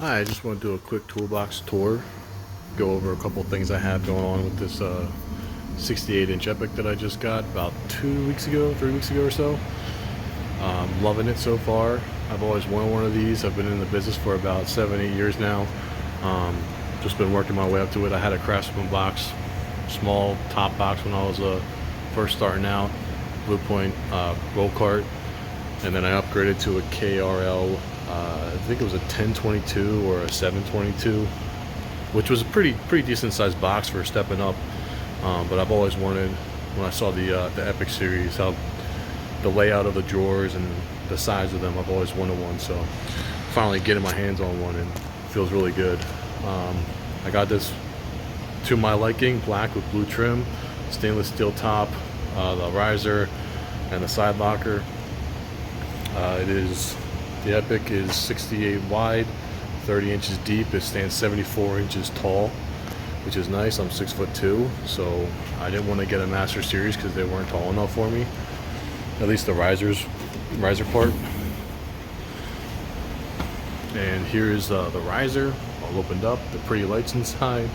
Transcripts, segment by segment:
Hi, I just want to do a quick toolbox tour, go over a couple things I have going on with this 68-inch Epic that I just got about 3 weeks ago or so. Loving it so far. I've always wanted one of these. I've been in the business for about 7-8 years now. Just been working my way up to it. I had a Craftsman box, small top box when I was first starting out, Blue Point roll cart, and then I upgraded to a KRL. I think it was a 1022 or a 722, which was a pretty decent sized box for stepping up. But I've always wanted, when I saw the Epic series, how the layout of the drawers and the size of them, I've always wanted one. So finally getting my hands on one, and it feels really good. I got this to my liking, black with blue trim, stainless steel top, the riser, and the side locker. The Epic is 68 wide, 30 inches deep. It stands 74 inches tall, which is nice. I'm 6'2", so I didn't want to get a Master Series because they weren't tall enough for me. At least the riser part. And here is the riser all opened up, the pretty lights inside.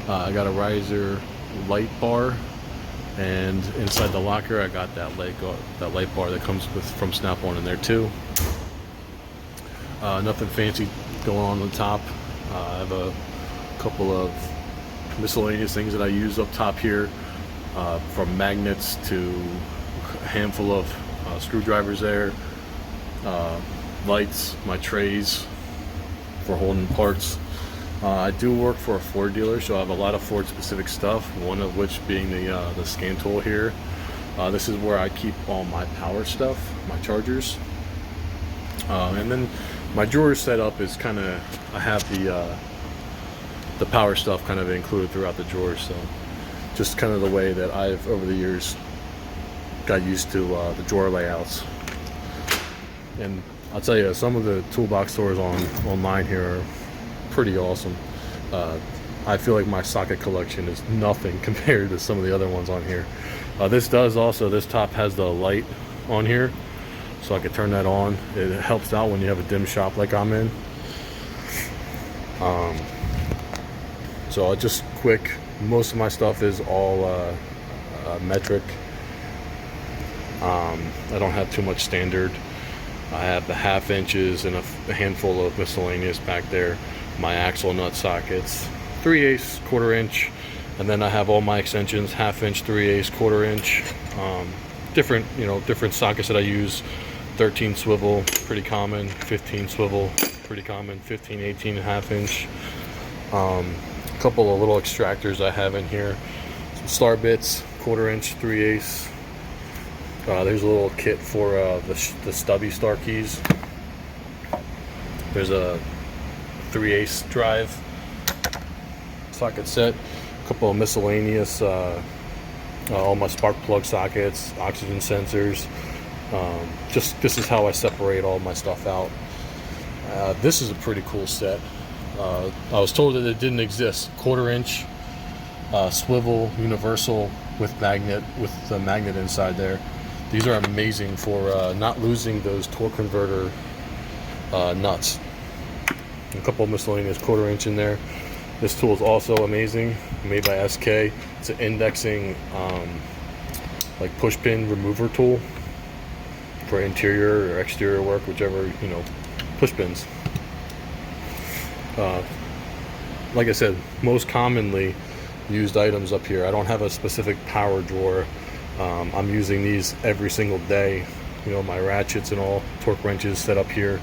I got a riser light bar, and inside the locker I got that light bar that comes from Snap-on in there too. Nothing fancy going on the top. I have a couple of miscellaneous things that I use up top here, from magnets to a handful of screwdrivers there, lights, my trays for holding parts. I do work for a Ford dealer, so I have a lot of Ford specific stuff, one of which being the scan tool here. This is where I keep all my power stuff, my chargers. And then my drawer setup is kind of, I have the power stuff kind of included throughout the drawers, so just kind of the way that I've over the years got used to the drawer layouts. And I'll tell you, some of the toolbox stores online here are pretty awesome. I feel like my socket collection is nothing compared to some of the other ones on here. This top has the light on here, so I could turn that on. It helps out when you have a dim shop like I'm in. So just quick, most of my stuff is all metric. I don't have too much standard. I have the 1/2 inches and a handful of miscellaneous back there. My axle nut sockets, 3/8, 1/4 inch, and then I have all my extensions, 1/2 inch, 3/8, 1/4 inch. Different sockets that I use. 13 swivel, pretty common. 15 swivel, pretty common. 15, 18, 1/2 inch. A couple of little extractors I have in here. Some star bits, 1/4 inch, 3/8. There's a little kit for the stubby star keys. There's a 3/8 drive socket set. A couple of miscellaneous, all my spark plug sockets, oxygen sensors. This is how I separate all my stuff out. This is a pretty cool set. I was told that it didn't exist. 1/4 inch swivel universal with the magnet inside there. These are amazing for not losing those torque converter nuts. A couple of miscellaneous 1/4 inch in there. This tool is also amazing, made by SK. It's an indexing like push pin remover tool for interior or exterior work, whichever, push pins. Like I said, most commonly used items up here. I don't have a specific power drawer. I'm using these every single day. My ratchets and all, torque wrenches set up here.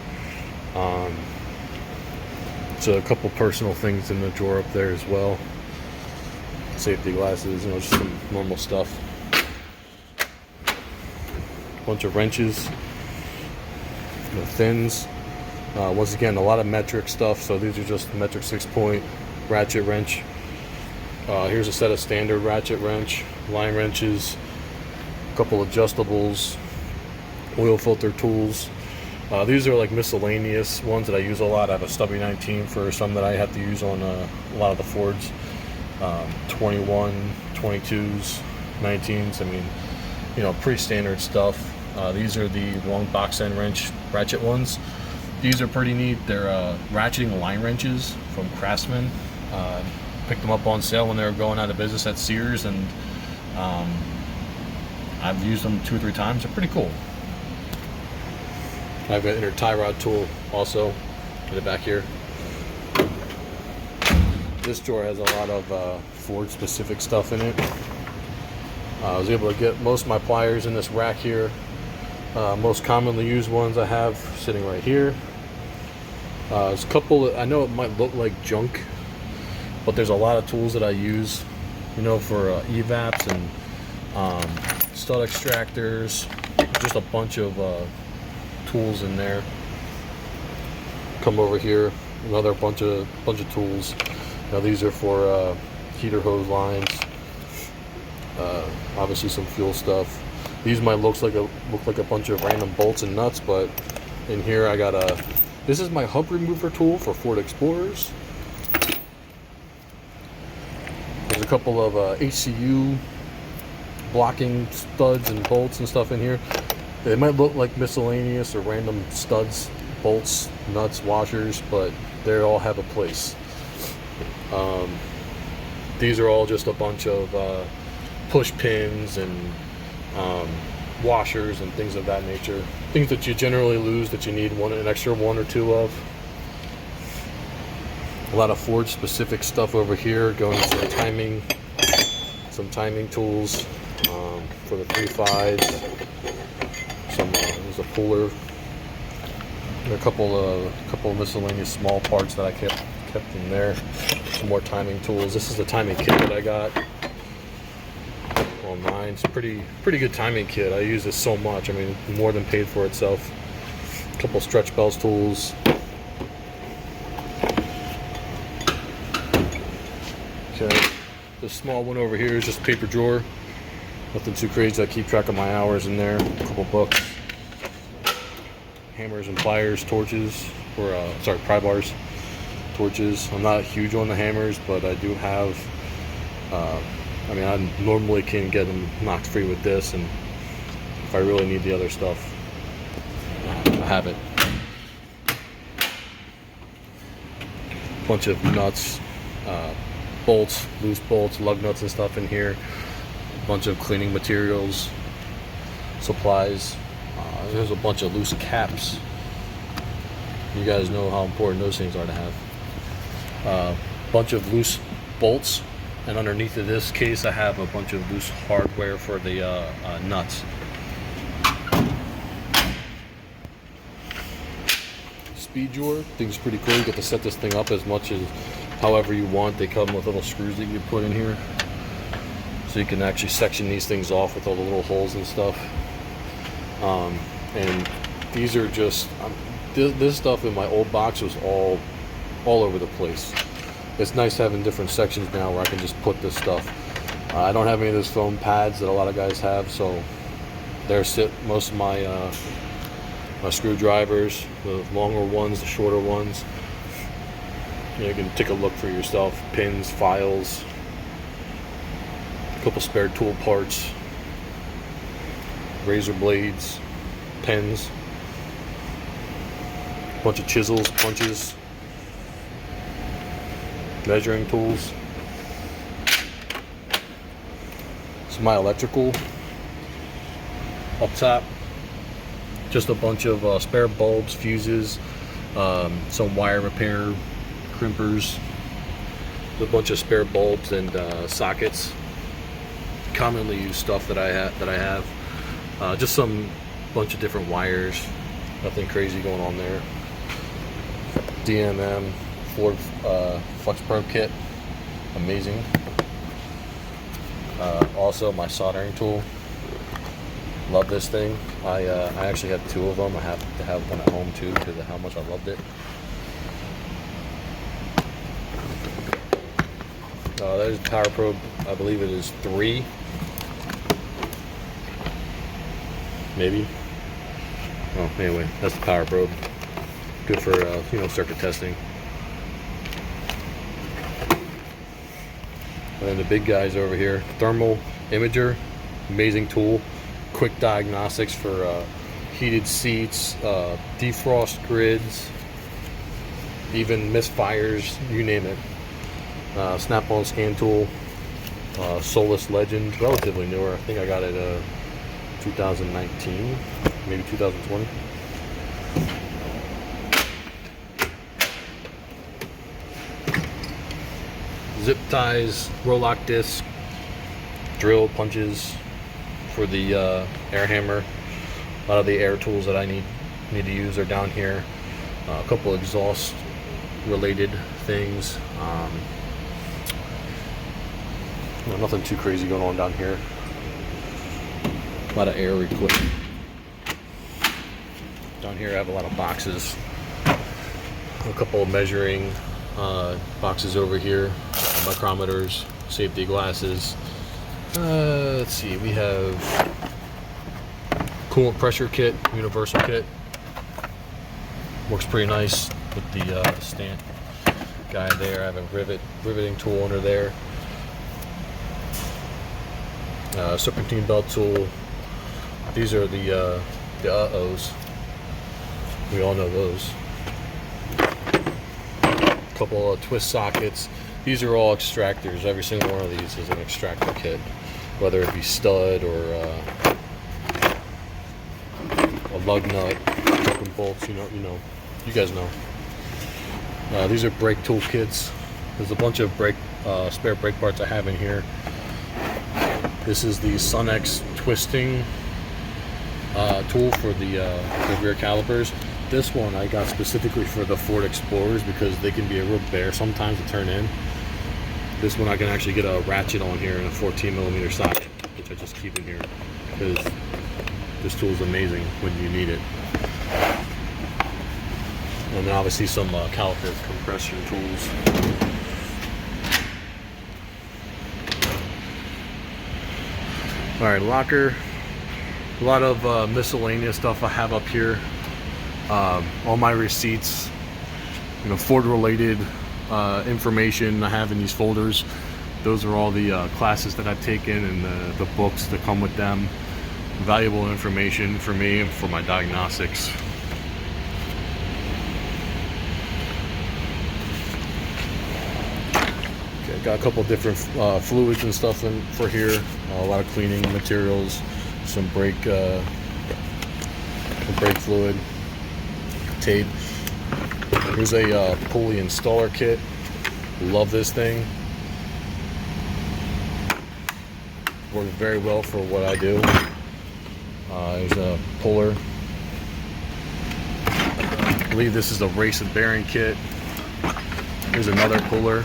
So a couple personal things in the drawer up there as well. Safety glasses, just some normal stuff. Bunch of wrenches, thins. Once again, a lot of metric stuff. So these are just metric 6-point ratchet wrench. Here's a set of standard ratchet wrench, line wrenches, a couple adjustables, oil filter tools. These are like miscellaneous ones that I use a lot. I have a stubby 19 for some that I have to use on a lot of the Fords. 21, 22s, 19s. Pretty standard stuff. These are the long box end wrench ratchet ones. These are pretty neat. They're ratcheting line wrenches from Craftsman. Picked them up on sale when they were going out of business at Sears, and I've used them 2 or 3 times. They're pretty cool. I have an inner tie rod tool also in the back here. This drawer has a lot of Ford specific stuff in it. I was able to get most of my pliers in this rack here. Most commonly used ones I have sitting right here. There's a couple that I know it might look like junk, but there's a lot of tools that I use, you know, for evaps and stud extractors. Just a bunch of tools in there. Come over here, another bunch of tools. Now these are for heater hose lines. Obviously some fuel stuff. These might look like a bunch of random bolts and nuts, but in here I got this is my hub remover tool for Ford Explorers. There's a couple of HCU blocking studs and bolts and stuff in here. They might look like miscellaneous or random studs, bolts, nuts, washers, but they all have a place. These are all just a bunch of push pins and washers and things of that nature. Things that you generally lose that you need an extra 1 or 2 of. A lot of Ford specific stuff over here, going to some timing tools for the 3.5s. There's a puller. And a couple of miscellaneous small parts that I kept in there. Some more timing tools. This is the timing kit that I got online. It's a pretty good timing kit. I use this so much. I mean, more than paid for itself. A couple stretch bells tools. Okay, this small one over here is just a paper drawer. Nothing too crazy. I keep track of my hours in there. A couple books. Hammers and pliers, torches, or sorry, pry bars, torches. I'm not huge on the hammers, but I do have. I mean, I normally can get them knocked free with this, and if I really need the other stuff, I have it. Bunch of nuts, bolts, loose bolts, lug nuts and stuff in here. A bunch of cleaning materials, supplies. There's a bunch of loose caps. You guys know how important those things are to have. Bunch of loose bolts, and underneath of this case I have a bunch of loose hardware for the nuts. Speed drawer, thing's pretty cool. You get to set this thing up as much as however you want. They come with little screws that you put in here, so you can actually section these things off with all the little holes and stuff. And these are just this stuff in my old box was all over the place. It's nice having different sections now where I can just put this stuff. I don't have any of those foam pads that a lot of guys have, so there sit most of my my screwdrivers, the longer ones, the shorter ones. You can take a look for yourself. Pins, files, a couple spare tool parts, razor blades, pens, a bunch of chisels, punches, measuring tools. It's my electrical up top. Just a bunch of spare bulbs, fuses, some wire repair, crimpers, a bunch of spare bulbs and sockets. Commonly used stuff that I have. Just some bunch of different wires. Nothing crazy going on there. DMM Ford Flex Pro kit, amazing. Also my soldering tool. Love this thing. I actually have 2 of them. I have to have one at home too because of how much I loved it. There's the power probe. I believe it is 3. Maybe. Oh, anyway, that's the power probe. Good for circuit testing. And then the big guys over here, thermal imager, amazing tool. Quick diagnostics for heated seats, defrost grids, even misfires, you name it. Snap-on scan tool, Solus Legend, relatively newer. I think I got it 2019, maybe 2020. Zip ties, roll lock disc, drill punches for the air hammer. A lot of the air tools that I need to use are down here. A couple exhaust related things. Nothing too crazy going on down here. A lot of air equipment. Down here I have a lot of boxes. A couple of measuring boxes over here. Micrometers, safety glasses. Let's see, we have coolant pressure kit, universal kit. Works pretty nice with the stand guy there. I have a riveting tool under there. Serpentine belt tool. These are the uh-ohs. We all know those. Couple of twist sockets. These are all extractors. Every single one of these is an extractor kit, whether it be stud or a lug nut, broken bolts. You guys know. These are brake tool kits. There's a bunch of spare brake parts I have in here. This is the Sunex twisting tool for the rear calipers. This one I got specifically for the Ford Explorers because they can be a real bear sometimes to turn in. This one I can actually get a ratchet on here and a 14mm socket, which I just keep in here because this tool is amazing when you need it. And then obviously some caliper compression tools. Alright, locker. A lot of miscellaneous stuff I have up here. All my receipts, Ford related information I have in these folders. Those are all the classes that I've taken and the books that come with them. Valuable information for me and for my diagnostics. Okay, got a couple different fluids and stuff in for here. A lot of cleaning materials, some brake fluid, tape. Here's a pulley installer kit. Love this thing. Works very well for what I do. There's a puller. I believe this is a race and bearing kit. Here's another puller.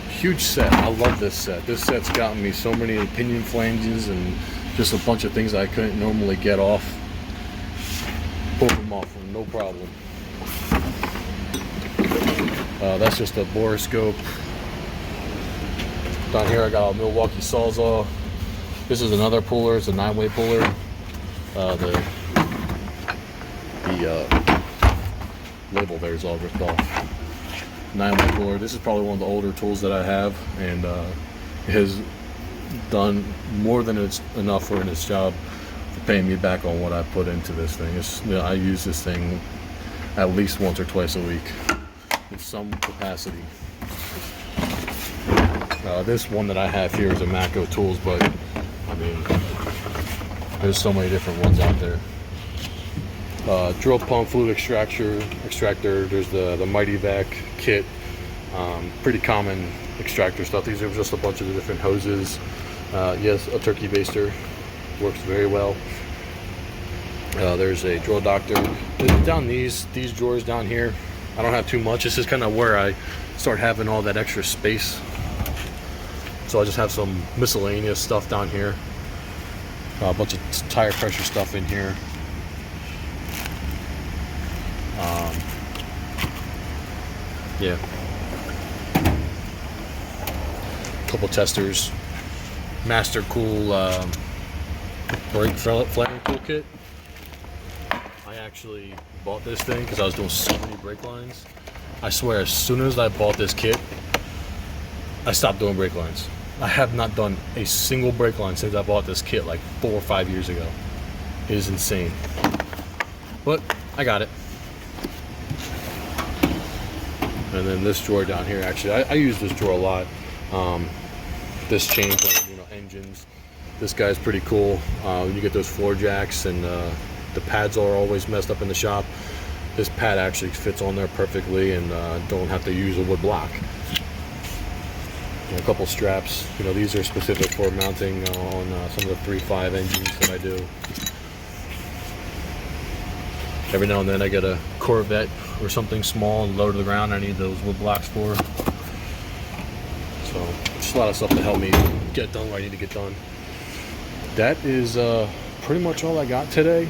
Huge set. I love this set. This set's gotten me so many pinion flanges and just a bunch of things I couldn't normally get off. Pull them off with no problem. That's just a borescope. Down here I got a Milwaukee Sawzall. This is another puller. It's a 9-way puller. The label there is all ripped off. 9-way puller. This is probably one of the older tools that I have, and it has done more than enough for its job to pay me back on what I put into this thing. I use this thing at least once or twice a week in some capacity. This one that I have here is a Mako Tools, but I mean, there's so many different ones out there. Drill pump, fluid extractor. There's the Mighty Vac kit. Pretty common extractor stuff. These are just a bunch of the different hoses. Yes, a turkey baster works very well. There's a drill doctor. Down these drawers down here, I don't have too much. This is kind of where I start having all that extra space. So I just have some miscellaneous stuff down here. A bunch of tire pressure stuff in here. Yeah. Couple testers. Master Cool brake flaring toolkit. I actually bought this thing because I was doing so many brake lines. I swear, as soon as I bought this kit, I stopped doing brake lines. I have not done a single brake line since I bought this kit like 4 or 5 years ago. It is insane. but I got it. And then this drawer down here, actually, I use this drawer a lot. This chain for, you know, engines. This guy's pretty cool. You get those floor jacks and the pads are always messed up in the shop. This pad actually fits on there perfectly and don't have to use a wood block. And a couple straps. You know, these are specific for mounting on some of the 3.5 engines that I do. Every now and then I get a Corvette or something small and low to the ground. I need those wood blocks for. So just a lot of stuff to help me get done what I need to get done. That is pretty much all I got today.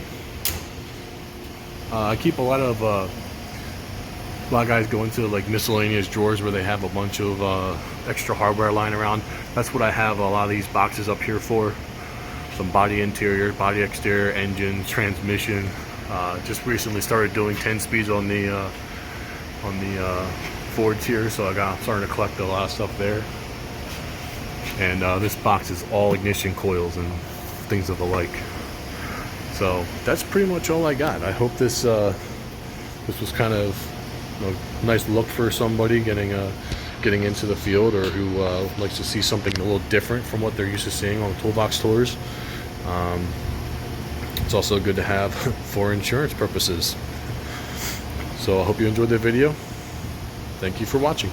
I keep a lot of guys go into like miscellaneous drawers where they have a bunch of extra hardware lying around. That's what I have a lot of these boxes up here for. Some body interior, body exterior, engine, transmission. Just recently started doing 10 speeds on the Fords here, so starting to collect a lot of stuff there. And this box is all ignition coils and things of the like. So that's pretty much all I got. I hope this was kind of a nice look for somebody getting into the field, or who likes to see something a little different from what they're used to seeing on Toolbox tours. It's also good to have for insurance purposes. So I hope you enjoyed the video. Thank you for watching.